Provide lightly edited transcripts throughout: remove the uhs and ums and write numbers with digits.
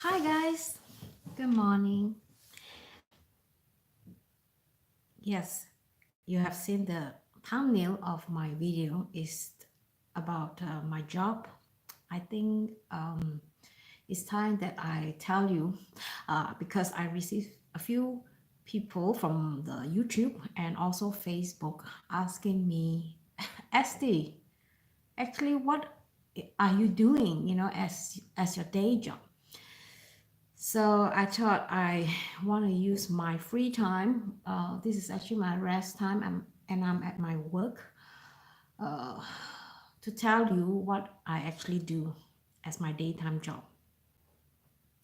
Hi guys, good morning. Yes, you have seen the thumbnail of my video is about my job. I think it's time that I tell you because I received a few people from the YouTube and also Facebook asking me, Esty, actually what are you doing, as your day job? So I thought I want to use my free time. This is actually my rest time, and I'm at my work uh, to tell you what I actually do as my daytime job.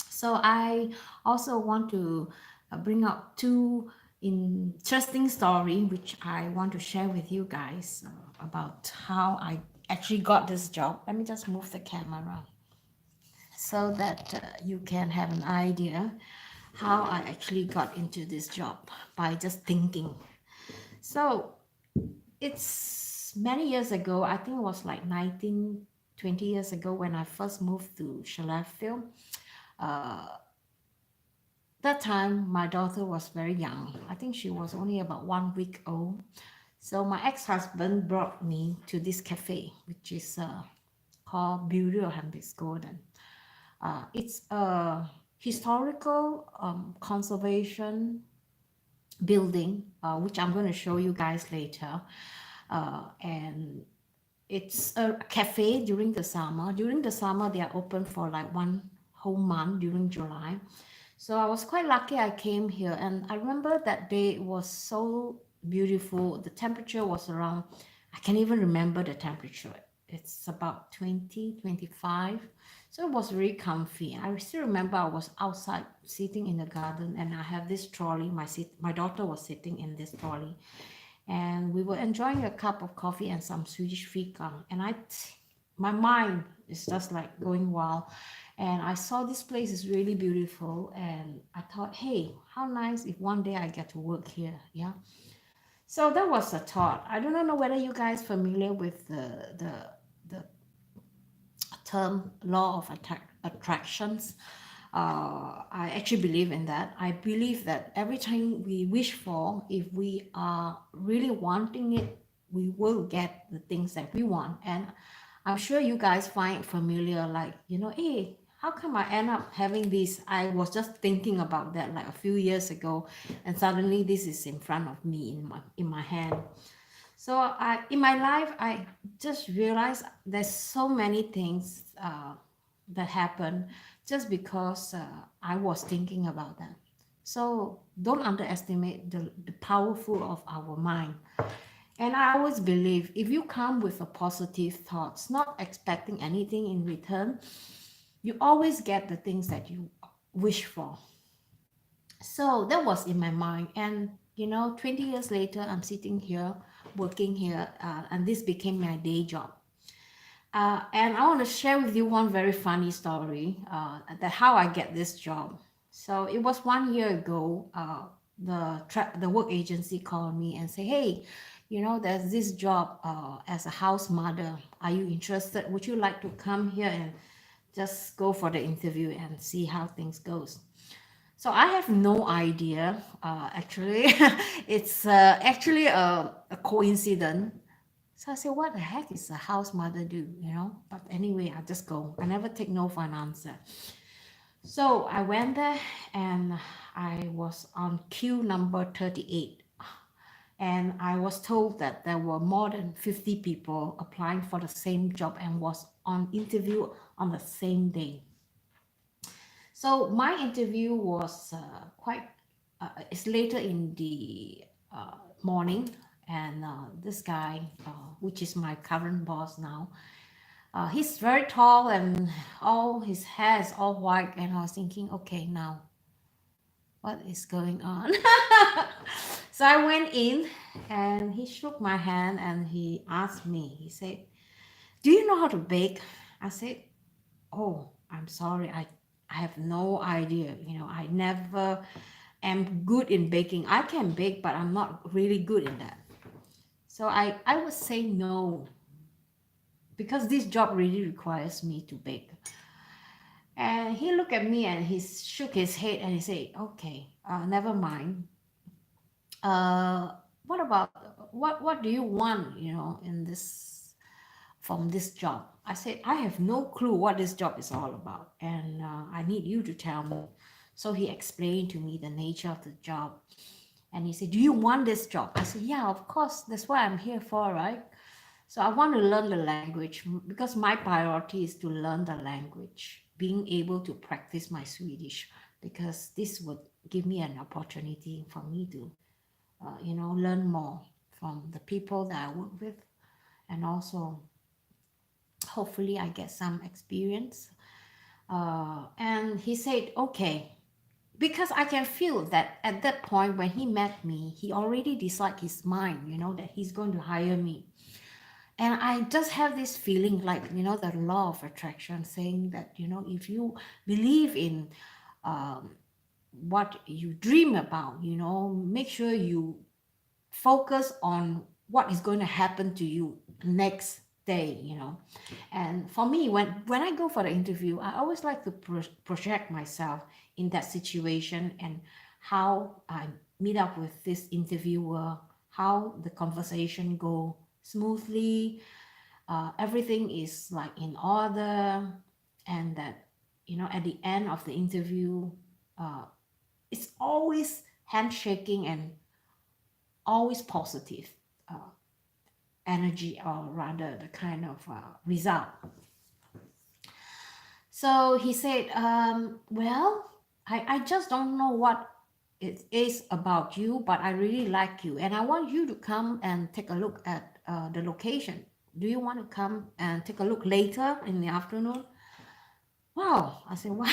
So I also want to bring up two interesting story which I want to share with you guys about how I actually got this job. Let me just move the camera so that you can have an idea how I actually got into this job by just thinking. So it's many years ago. I think it was like 19, 20 years ago when I first moved to Sheffield. Uh, that time my daughter was very young. I think she was only about 1 week old. So my ex-husband brought me to this cafe, which is called Beauty of Garden. It's a historical conservation building, which I'm going to show you guys later. And it's a cafe during the summer. During the summer, they are open for like one whole month during July. So I was quite lucky I came here. And I remember that day it was so beautiful. The temperature was around, I can't even remember the temperature. It's about 20, 25. So it was really comfy. I still remember I was outside sitting in the garden and I have this trolley. My daughter was sitting in this trolley and we were enjoying a cup of coffee and some Swedish fika. And my mind is just like going wild. And I saw this place is really beautiful, and I thought, hey, how nice if one day I get to work here. Yeah. So that was a thought. I don't know whether you guys familiar with the term law of attractions. I actually believe in that. I believe that every time we wish for, if we are really wanting it, we will get the things that we want. And I'm sure you guys find familiar, like, hey, how come I end up having this? I was just thinking about that like a few years ago, and suddenly this is in front of me in my hand. So in my life, I just realized there's so many things that happen just because I was thinking about that. So don't underestimate the powerful of our mind. And I always believe if you come with a positive thoughts, not expecting anything in return, you always get the things that you wish for. So that was in my mind. And 20 years later, I'm sitting here, working here, and this became my day job. And I want to share with you one very funny story that how I get this job. So it was 1 year ago. The work agency called me and say, hey, there's this job as a house mother. Are you interested? Would you like to come here and just go for the interview and see how things goes? So I have no idea. Actually, it's actually a coincidence. So I said, what the heck is a house mother do? But anyway, I just go. I never take no for an answer. So I went there and I was on queue number 38. And I was told that there were more than 50 people applying for the same job and was on interview on the same day. So my interview was it's later in the morning, and this guy, which is my current boss now, he's very tall and all his hair is all white, and I was thinking, okay, now what is going on? So I went in, and he shook my hand and he asked me. He said, "Do you know how to bake?" I said, "Oh, I'm sorry, I have no idea. I never am good in baking. I can bake, but I'm not really good in that." So I would say no, because this job really requires me to bake. And he looked at me and he shook his head and he said, okay, never mind. What about, what do you want, in this, from this job? I said, I have no clue what this job is all about, and I need you to tell me. So he explained to me the nature of the job. And he said, do you want this job? I said, yeah, of course. That's what I'm here for, right? So I want to learn the language because my priority is to learn the language, being able to practice my Swedish, because this would give me an opportunity for me to, learn more from the people that I work with, and also hopefully I get some experience. And he said, okay, because I can feel that at that point when he met me, he already decided his mind, that he's going to hire me. And I just have this feeling like, the law of attraction saying that, if you believe in what you dream about, make sure you focus on what is going to happen to you next day. And for me, when I go for the interview, I always like to project myself in that situation, and how I meet up with this interviewer, how the conversation go smoothly, everything is like in order, and that, at the end of the interview, uh, it's always handshaking and always positive uh, energy, or rather the kind of result. So he said, well, I just don't know what it is about you, but I really like you, and I want you to come and take a look at the location. Do you want to come and take a look later in the afternoon? Wow, I said, wow,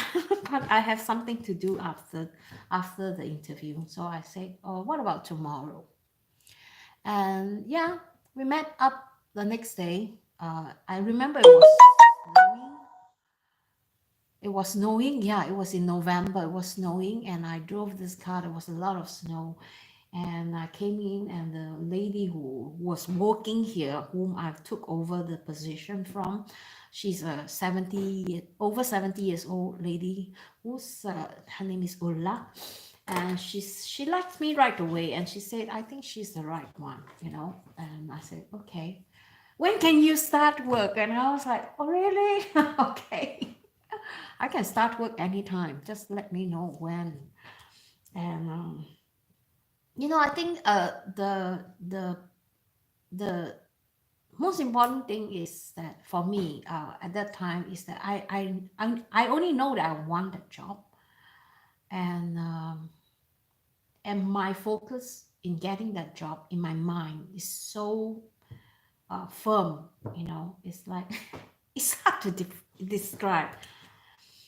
but I have something to do after the interview. So I said, oh, what about tomorrow? And yeah, we met up the next day. I remember snowing. It was snowing. Yeah, it was in November. It was snowing, and I drove this car. There was a lot of snow, and I came in, and the lady who was working here, whom I took over the position from, she's a over 70 years old lady, who's her name is Ulla, and she liked me right away, and she said, I think she's the right one, and I said, okay, when can you start work? And I was like, oh really? Okay, I can start work anytime, just let me know when. And I think the most important thing is that for me, at that time, is that I only know that I want that job, and my focus in getting that job in my mind is so firm. It's like it's hard to describe.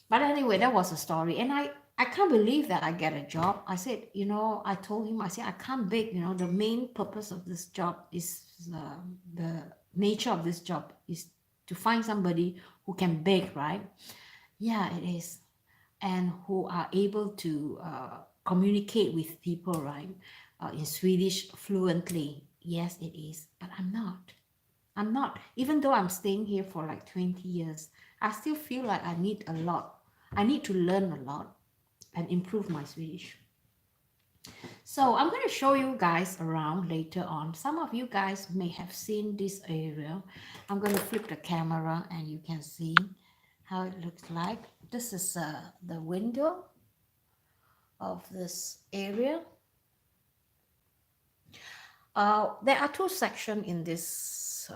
But anyway, that was a story. And I can't believe that I get a job. I said, I told him, I said, I can't bake. The main purpose of this job is, the nature of this job is to find somebody who can bake, right? Yeah, it is. And who are able to communicate with people, right? In Swedish fluently. Yes, it is. But I'm not. I'm not. Even though I'm staying here for like 20 years, I still feel like I need a lot. I need to learn a lot and improve my Swedish. So I'm going to show you guys around later on. Some of you guys may have seen this area. I'm going to flip the camera and you can see how it looks like. This is the window of this area. There are two sections in this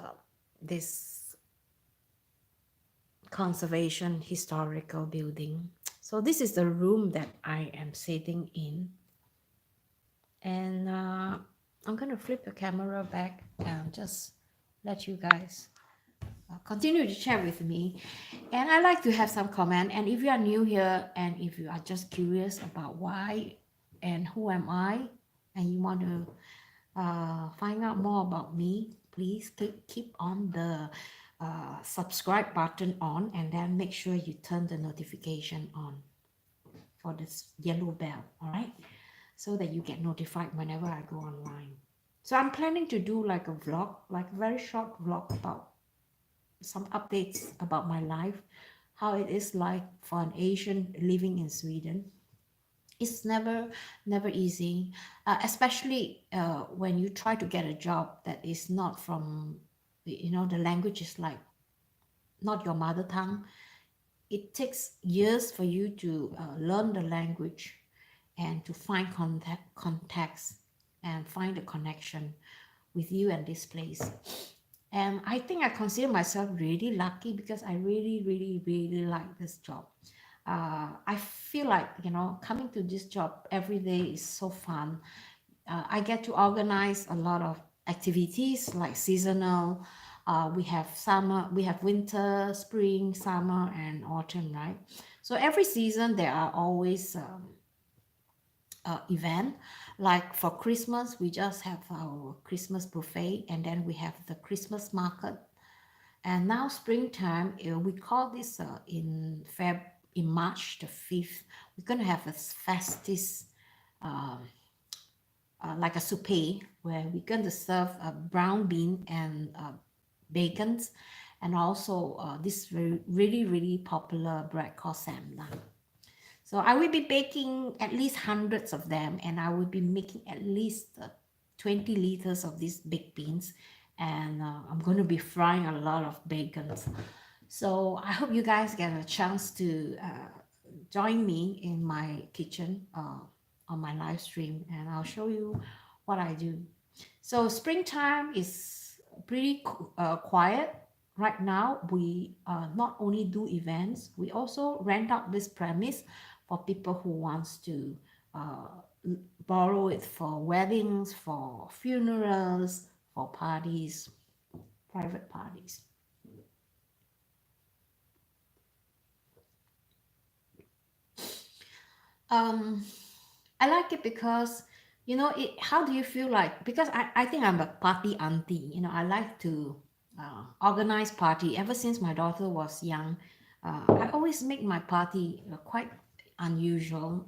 conservation historical building. So this is the room that I am sitting in, and I'm going to flip the camera back and just let you guys continue to chat with me. And I like to have some comment, and if you are new here and if you are just curious about why and who am I, and you want to find out more about me, please keep on the subscribe button on, and then make sure you turn the notification on for this yellow bell, all right, so that you get notified whenever I go online. So I'm planning to do like a vlog, like a very short vlog about some updates about my life, how it is like for an Asian living in Sweden. It's never easy, especially when you try to get a job that is not from, the language is like not your mother tongue. It takes years for you to learn the language and to find context and find a connection with you and this place. And I think I consider myself really lucky because I really, really, really like this job. I feel like, coming to this job every day is so fun. I get to organize a lot of activities like seasonal. We have summer, we have winter, spring, summer, and autumn, right? So every season there are always event. Like for Christmas, we just have our Christmas buffet, and then we have the Christmas market. And now springtime, we call this in March the 5th. We're gonna have a festis, um, like a soupe, where we're going to serve brown bean and bacons, and also this really, really popular bread called samla. So I will be baking at least hundreds of them, and I will be making at least 20 liters of these baked beans, and I'm going to be frying a lot of bacons. So I hope you guys get a chance to join me in my kitchen on my live stream, and I'll show you what I do. So springtime is pretty quiet. Right now, we not only do events, we also rent out this premise for people who wants to borrow it for weddings, for funerals, for parties, private parties. Um, I like it because, how do you feel like? Because I think I'm a party auntie. I like to organize party. Ever since my daughter was young, I always make my party quite unusual.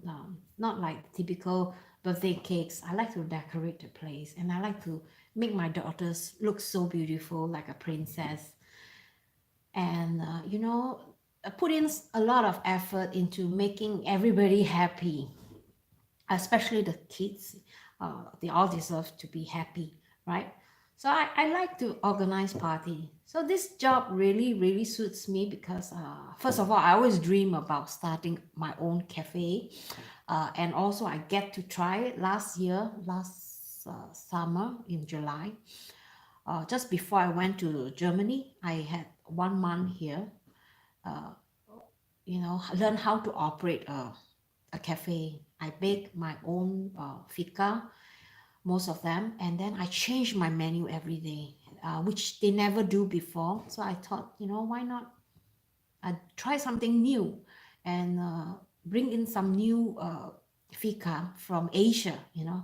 Not like typical birthday cakes. I like to decorate the place, and I like to make my daughters look so beautiful, like a princess. And put in a lot of effort into making everybody happy, especially the kids. They all deserve to be happy, right? So I like to organize party. So this job really, really suits me because first of all, I always dream about starting my own cafe. And also I get to try it last summer in July. Just before I went to Germany, I had 1 month here. Uh, learn how to operate a cafe. I bake my own fika, most of them, and then I change my menu every day, which they never do before. So I thought, why not try something new and bring in some new fika from Asia, and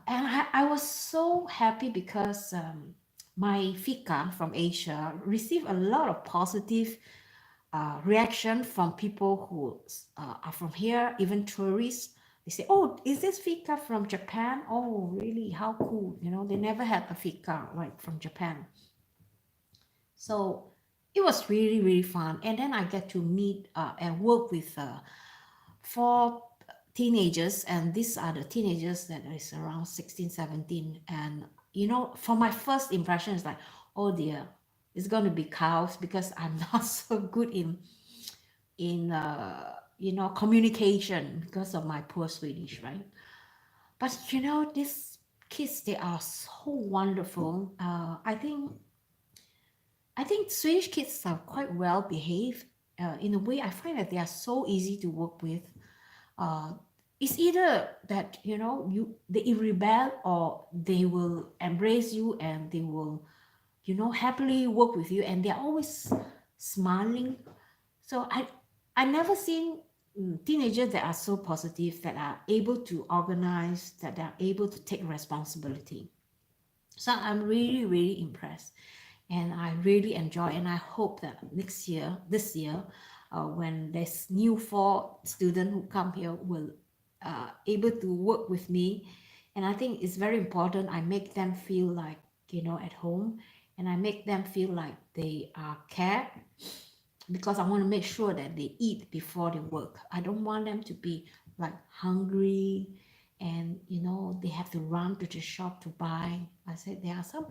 I was so happy because my fika from Asia received a lot of positive reaction from people who are from here, even tourists. They say, "Oh, is this fika from Japan? Oh, really? How cool!" They never had a fika right from Japan. So it was really, really fun. And then I get to meet and work with 4 teenagers, and these are the teenagers that is around 16, 17. And for my first impression is like, oh dear, it's going to be chaos because I'm not so good in communication because of my poor Swedish, right? But these kids, they are so wonderful. I think Swedish kids are quite well behaved. In a way, I find that they are so easy to work with. uh, it's either that they rebel, or they will embrace you and they will happily work with you, and they're always smiling. So I never seen teenagers that are so positive, that are able to organize, that are able to take responsibility. So I'm really, really impressed, and I really enjoy, and I hope that this year, when there's new 4 students who come here, will able to work with me. And I think it's very important I make them feel like at home, and I make them feel like they are cared, because I want to make sure that they eat before they work. I don't want them to be like hungry and they have to run to the shop to buy. I said there are some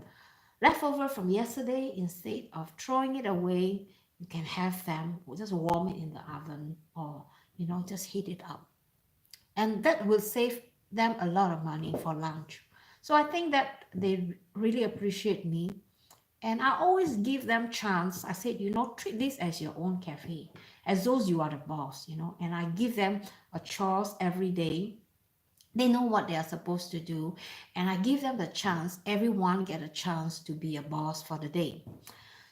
leftover from yesterday. Instead of throwing it away, you can have them just warm it in the oven, or just heat it up, and that will save them a lot of money for lunch. So I think that they really appreciate me, and I always give them chance. I said, treat this as your own cafe, as though you are the boss, and I give them a chores every day. They know what they are supposed to do, and I give them the chance. Everyone get a chance to be a boss for the day.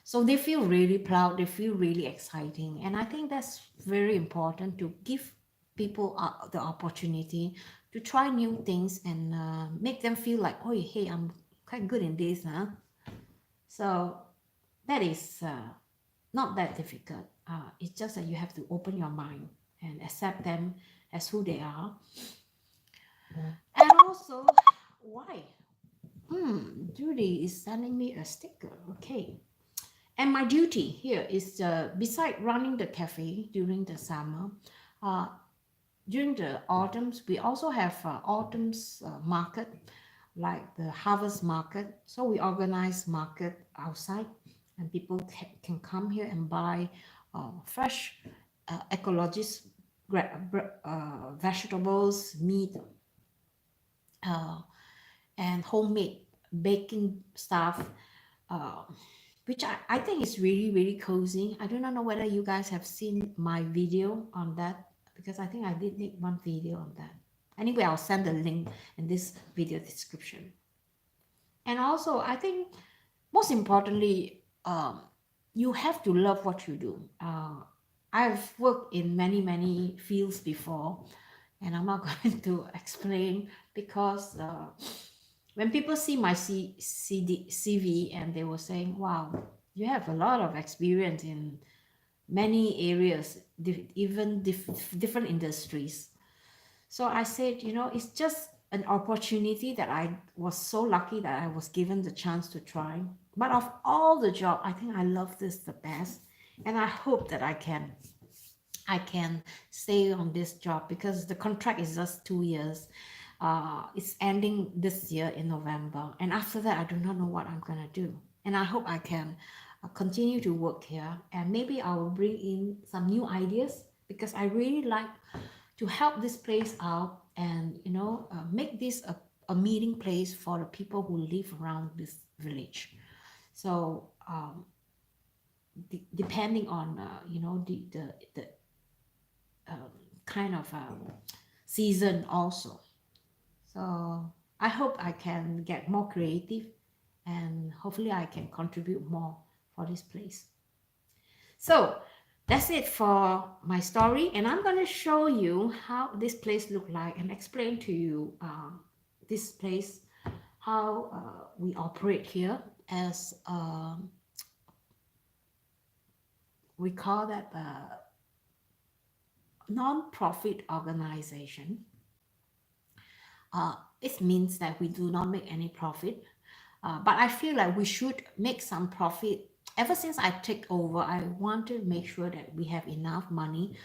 So they feel really proud, they feel really exciting. And I think that's very important, to give people the opportunity to try new things, and make them feel like, oh, hey, I'm quite good in this, huh? So that is not that difficult. It's just that you have to open your mind and accept them as who they are. And also, why? Judy is sending me a sticker. Okay. And my duty here is, beside running the cafe during the summer, uh, during the autumns, we also have autumn's market, like the harvest market. So we organize market outside, and people can come here and buy fresh, ecologist vegetables, meat, uh, and homemade baking stuff, uh, which I think is really, really cozy. I do not know whether you guys have seen my video on that, because I think I did make one video on that. Anyway, I'll send the link in this video description. And also, I think most importantly, you have to love what you do. I've worked in many, many fields before, and I'm not going to explain, because when people see my CV, and they were saying, wow, you have a lot of experience in many areas, even different industries. So I said, it's just an opportunity that I was so lucky that I was given the chance to try. But of all the job, I think I love this the best. And I hope that I can stay on this job, because the contract is just 2 years. It's ending this year in November, and after that, I do not know what I'm gonna do. And I hope I can continue to work here, and maybe I will bring in some new ideas, because I really like to help this place out, and make this a meeting place for the people who live around this village. So depending on the kind of season also. So I hope I can get more creative, and hopefully I can contribute more for this place. So that's it for my story, and I'm going to show you how this place look like, and explain to you this place, how we operate here as we call that a non-profit organization. It means that we do not make any profit, but I feel like we should make some profit. Ever since I take over, I want to make sure that we have enough money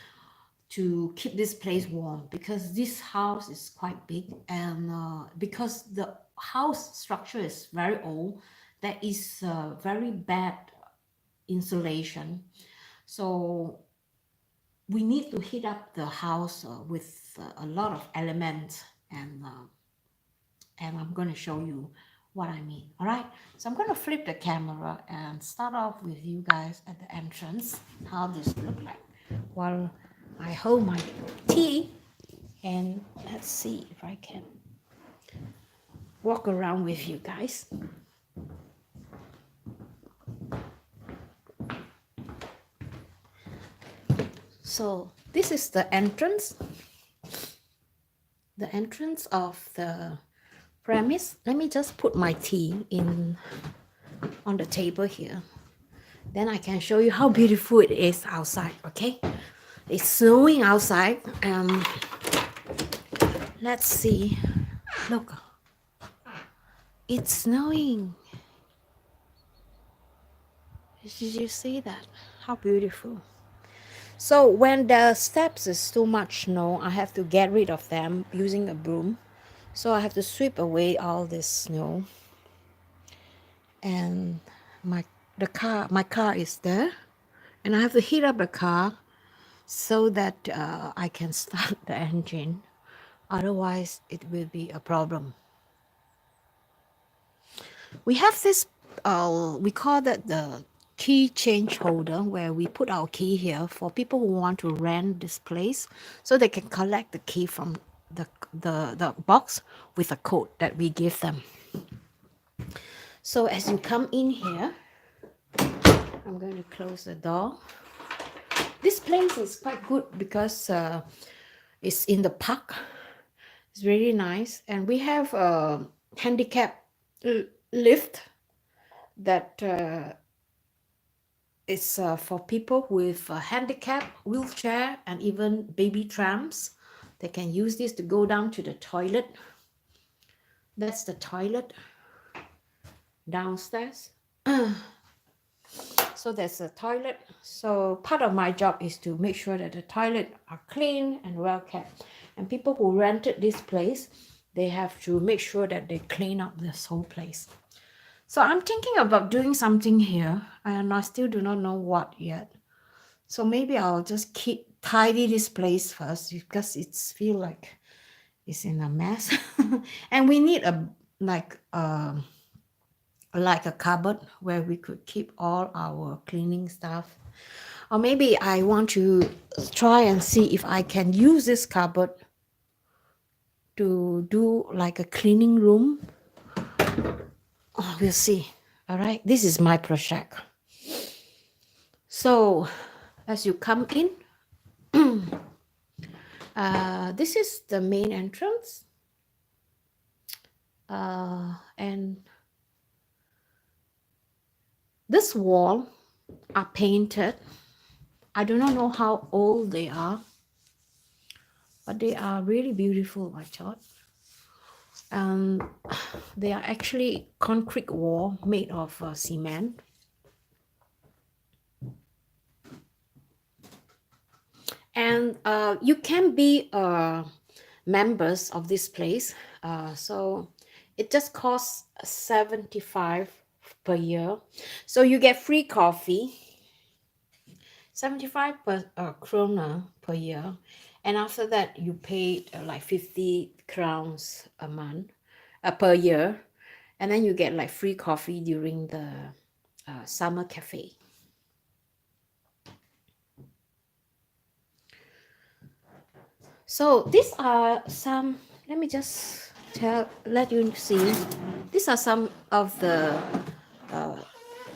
to keep this place warm, because this house is quite big, and because the house structure is very old, there is very bad insulation. So we need to heat up the house with a lot of elements, and I'm going to show you what I mean. All right, so I'm going to flip the camera and start off with you guys at the entrance, how this look like, while I hold my tea, and let's see if I can walk around with you guys. So this is the entrance of the premise. Let me just put my tea in on the table here, then I can show you how beautiful it is outside. Okay, it's snowing outside. Let's see, look, it's snowing. Did you see that? How beautiful. So when the steps is too much snow, I have to get rid of them using a broom. So I have to sweep away all this snow. And my car is there. And I have to heat up the car so that I can start the engine. Otherwise, it will be a problem. We have this, we call that the key change holder, where we put our key here for people who want to rent this place, so they can collect the key from the box with a code that we give them. So as you come in here, I'm going to close the door. This place is quite good because it's in the park. It's really nice, and we have a handicap lift that is for people with a handicap, wheelchair, and even baby trams. They can use this to go down to the toilet. That's the toilet downstairs. So there's a toilet. So part of my job is to make sure that the toilet are clean and well kept. And people who rented this place, they have to make sure that they clean up this whole place. So I'm thinking about doing something here, and I still do not know what yet. So maybe I'll just keep tidy this place first, because it's feel like it's in a mess. And we need a like a cupboard where we could keep all our cleaning stuff. Or maybe I want to try and see if I can use this cupboard to do like a cleaning room. Oh, we'll see. All right, this is my project. So as you come in, this is the main entrance, and this wall are painted. I do not know how old they are, but they are really beautiful, I thought. They are actually concrete wall made of cement. And you can be members of this place. So it just costs 75 per year. So you get free coffee, 75 kroner per year. And after that, you pay like 50 crowns a month, per year. And then you get like free coffee during the summer cafe. So these are some, let me just let you see. These are some of the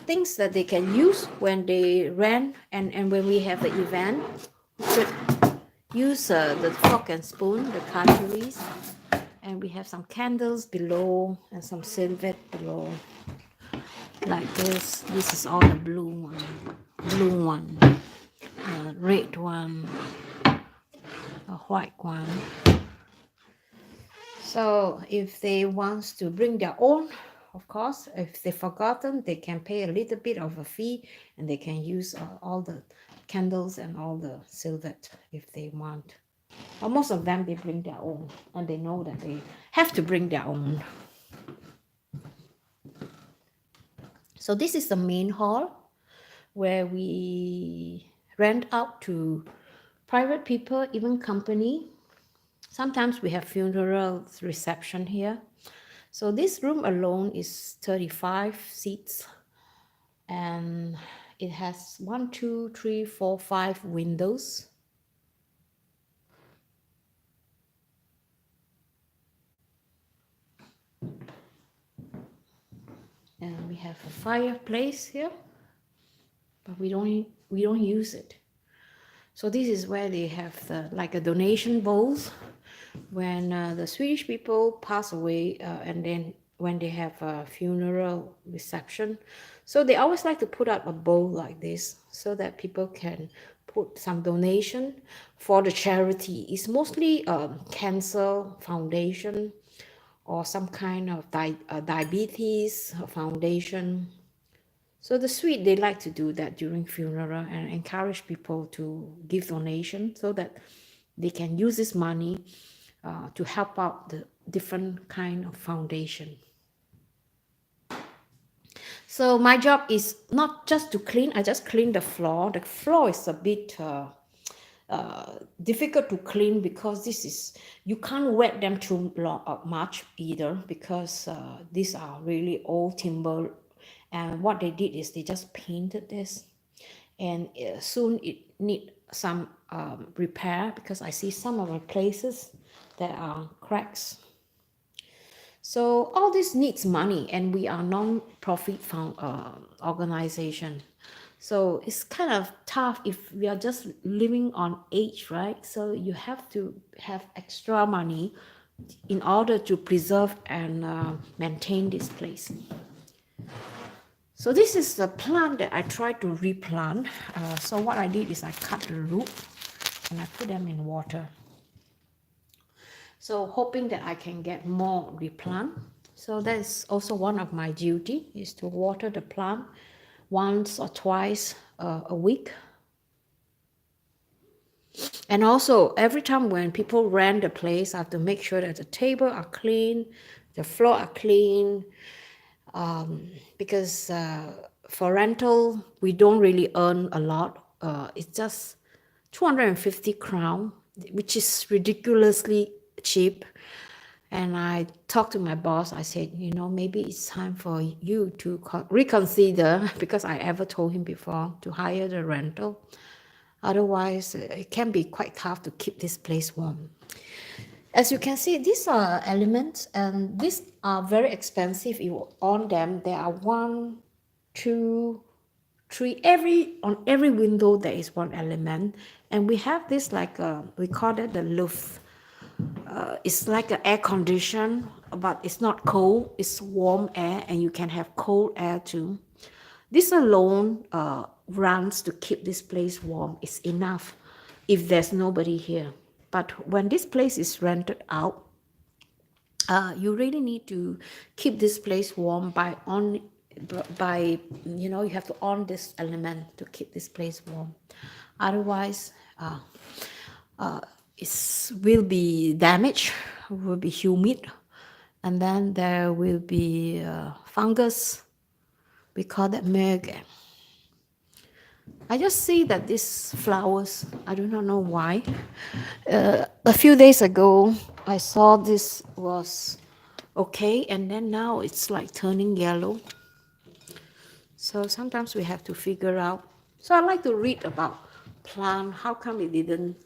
things that they can use when they rent, and when we have an event. We could use the fork and spoon, the cutlery, and we have some candles below and some silver below, like this. This is all the blue one, red one, a white one. So if they want to bring their own, of course, if they've forgotten, they can pay a little bit of a fee, and they can use all the candles and all the silver if they want. But most of them, they bring their own, and they know that they have to bring their own. So this is the main hall where we rent out to private people, even company. Sometimes we have funeral reception here. So this room alone is 35 seats, and it has 1, 2, 3, 4, 5 windows. And we have a fireplace here, but we don't use it. So this is where they have like a donation bowls when the Swedish people pass away, and then when they have a funeral reception. So they always like to put up a bowl like this so that people can put some donation for the charity. It's mostly cancer foundation or some kind of diabetes foundation. So the Swedes, they like to do that during funeral and encourage people to give donation so that they can use this money to help out the different kind of foundation. So my job is not just to clean. I just clean the floor. The floor is a bit difficult to clean because you can't wet them too much either, because these are really old timber, and what they did is they just painted this, and soon it need some repair, because I see some of the places there are cracks. So all this needs money, and we are non-profit organization. So it's kind of tough if we are just living on age, right? So you have to have extra money in order to preserve and maintain this place. So this is the plant that I tried to replant. So what I did is I cut the root and I put them in water. So hoping that I can get more replant. So that's also one of my duty, is to water the plant once or twice a week. And also every time when people rent the place, I have to make sure that the table are clean, the floor are clean, because for rental we don't really earn a lot. It's just 250 crown, which is ridiculously cheap. And I talked to my boss. I said, maybe it's time for you to reconsider, because I ever told him before to hire the rental. Otherwise, it can be quite tough to keep this place warm. As you can see, these are elements, and these are very expensive. You on them, there are 1, 2, 3. On every window there is one element, and we have this we call it the Lease. It's like an air condition, but it's not cold. It's warm air, and you can have cold air too. This alone runs to keep this place warm. It's enough if there's nobody here. But when this place is rented out, you really need to keep this place warm you have to on this element to keep this place warm. Otherwise, it will be damaged, will be humid, and then there will be fungus. We call that merg. I just see that these flowers, I do not know why. A few days ago, I saw this was okay, and then now it's like turning yellow. So sometimes we have to figure out. So I like to read about plant, how come it didn't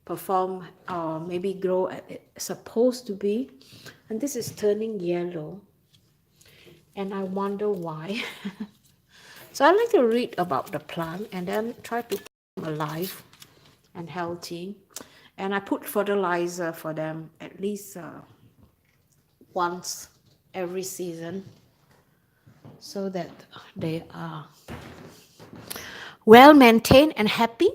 perform or maybe grow as it's supposed to be. And this is turning yellow, and I wonder why. So I like to read about the plant and then try to keep them alive and healthy. And I put fertilizer for them at least once every season, so that they are well maintained and happy.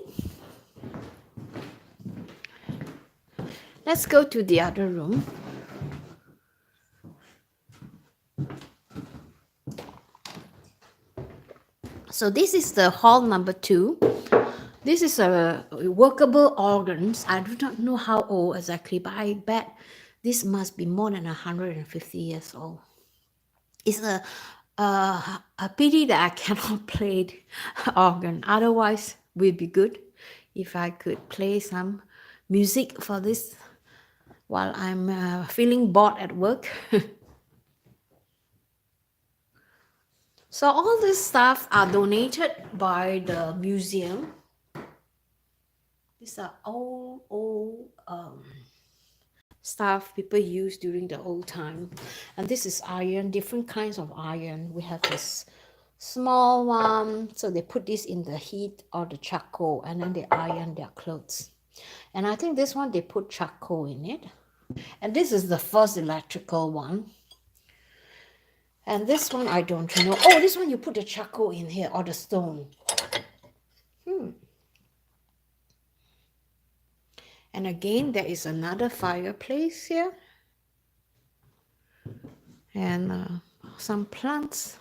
Let's go to the other room. So this is the hall number 2. This is a workable organs. I do not know how old exactly, but I bet this must be more than 150 years old. It's a pity that I cannot play organ. Otherwise, it would be good if I could play some music for this while I'm feeling bored at work. So all this stuff are donated by the museum. These are old stuff people used during the old time. And this is iron, different kinds of iron. We have this small one, so they put this in the heat or the charcoal, and then they iron their clothes. And I think this one they put charcoal in it. And this is the first electrical one. And this one I don't know. Oh, this one you put the charcoal in here, or the stone. And again, there is another fireplace here. And some plants.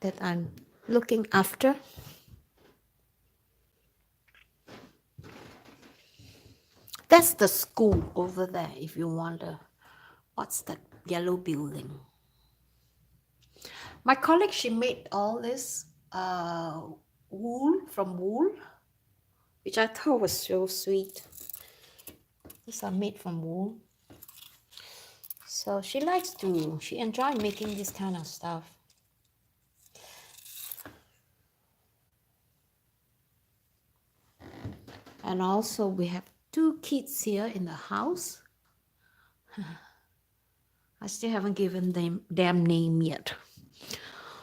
that I'm looking after. That's the school over there, if you wonder. What's that yellow building? My colleague, she made all this wool from wool, which I thought was so sweet. These are made from wool. So she enjoys making this kind of stuff. And also we have 2 kids here in the house. I still haven't given them name yet.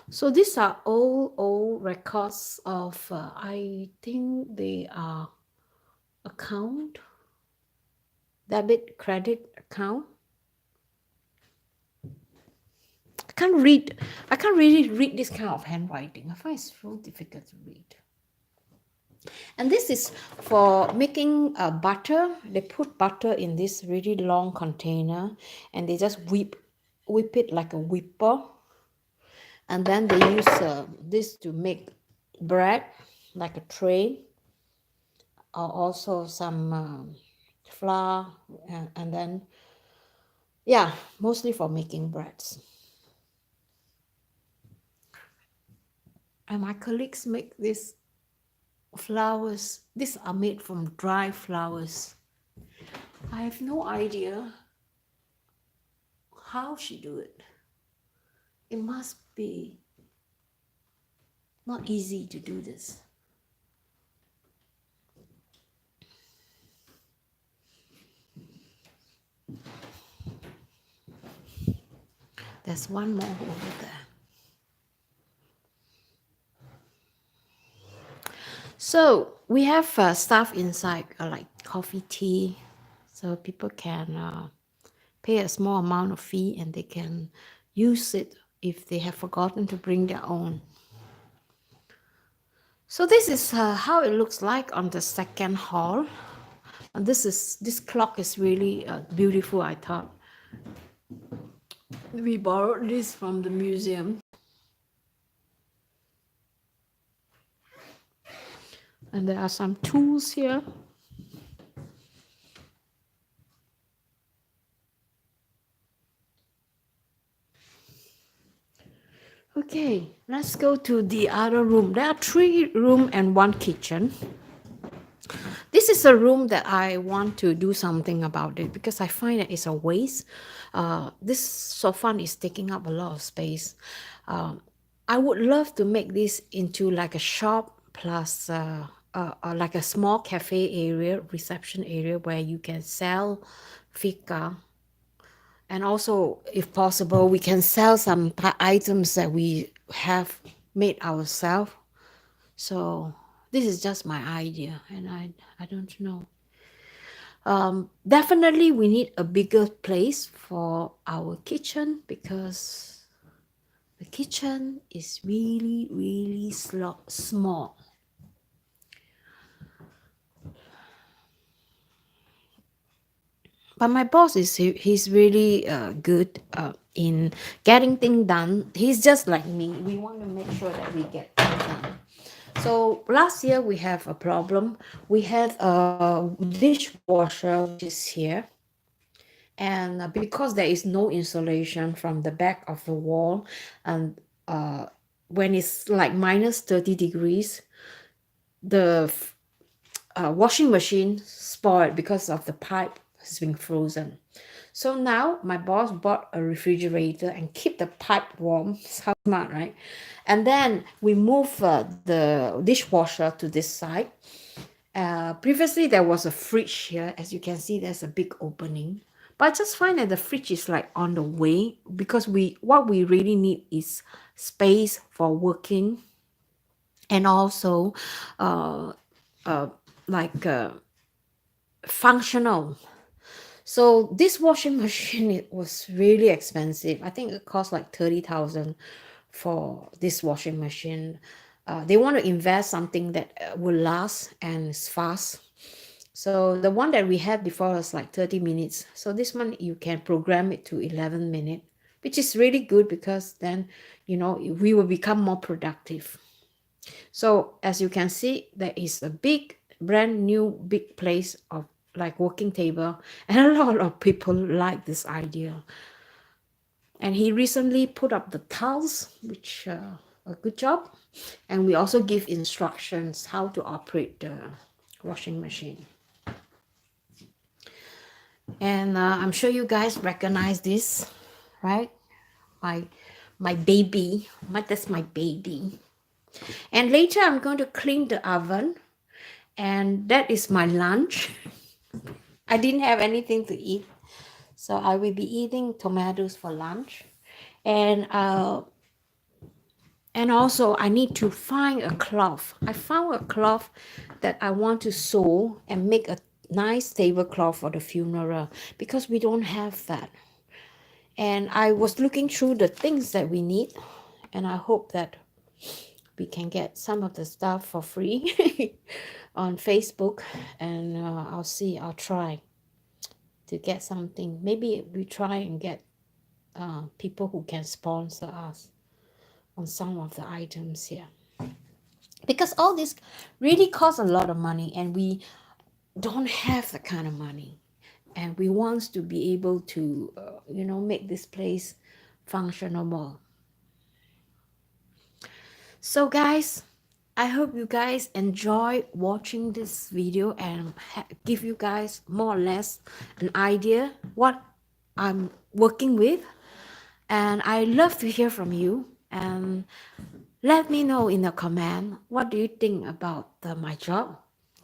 So these are old records of, I think they are account, debit, credit account. I can't really read this kind of handwriting. I find it's so difficult to read. And this is for making butter. They put butter in this really long container and they just whip it like a whipper. And then they use this to make bread, like a tray, or also some flour, and then, yeah, mostly for making breads. And my colleagues make these flowers. These are made from dry flowers. I have no idea how she do it. It must be not easy to do this. There's one more over there. So we have stuff inside like coffee, tea, so people can pay a small amount of fee and they can use it if they have forgotten to bring their own. So this is how it looks like on the second hall. And this clock is really beautiful, I thought. We borrowed this from the museum. And there are some tools here. Okay, let's go to the other room. There are 3 rooms and 1 kitchen. This is a room that I want to do something about it because I find that it's a waste. This sofa is taking up a lot of space. I would love to make this into like a shop plus like a small cafe area, reception area where you can sell fika. And also, if possible, we can sell some items that we have made ourselves. So this is just my idea, and I don't know. Definitely, we need a bigger place for our kitchen because the kitchen is really, really small. But my boss he's really good in getting things done. He's just like me. We want to make sure that we get things done. So last year we have a problem. We had a dishwasher which is here. And because there is no insulation from the back of the wall, and when it's like minus 30 degrees, the washing machine spoiled because of the pipe has been frozen. So now my boss bought a refrigerator and keep the pipe warm. How smart, right? And then we move the dishwasher to this side. Previously there was a fridge here. As you can see, there's a big opening. But I just find that the fridge is like on the way because what we really need is space for working, and also like functional. So this washing machine, it was really expensive. I think it cost like 30,000 for this washing machine. They want to invest something that will last and is fast. So the one that we had before was like 30 minutes. So this one you can program it to 11 minutes. which is really good because then, you know, we will become more productive. So as you can see, there is a big, brand new, big place of like working table, and a lot of people like this idea. And he recently put up the tiles, which a good job. And we also give instructions how to operate the washing machine. And I'm sure you guys recognize this, right? My baby, that's my baby. And later I'm going to clean the oven, and that is my lunch. I didn't have anything to eat, so I will be eating tomatoes for lunch. And also I need to find a cloth. I found a cloth that I want to sew and make a nice tablecloth for the funeral, because we don't have that. And I was looking through the things that we need, and I hope that we can get some of the stuff for free on Facebook. And I'll try to get something. Maybe we try and get people who can sponsor us on some of the items here, because all this really costs a lot of money, and we don't have the kind of money, and we want to be able to you know, make this place functional. So guys, I hope you guys enjoy watching this video and give you guys more or less an idea what I'm working with. And I love to hear from you, and let me know in the comment what do you think about my job.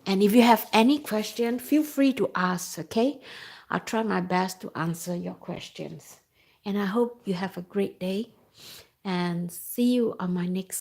And if you have any question, feel free to ask, okay? I'll try my best to answer your questions. And I hope you have a great day, and see you on my next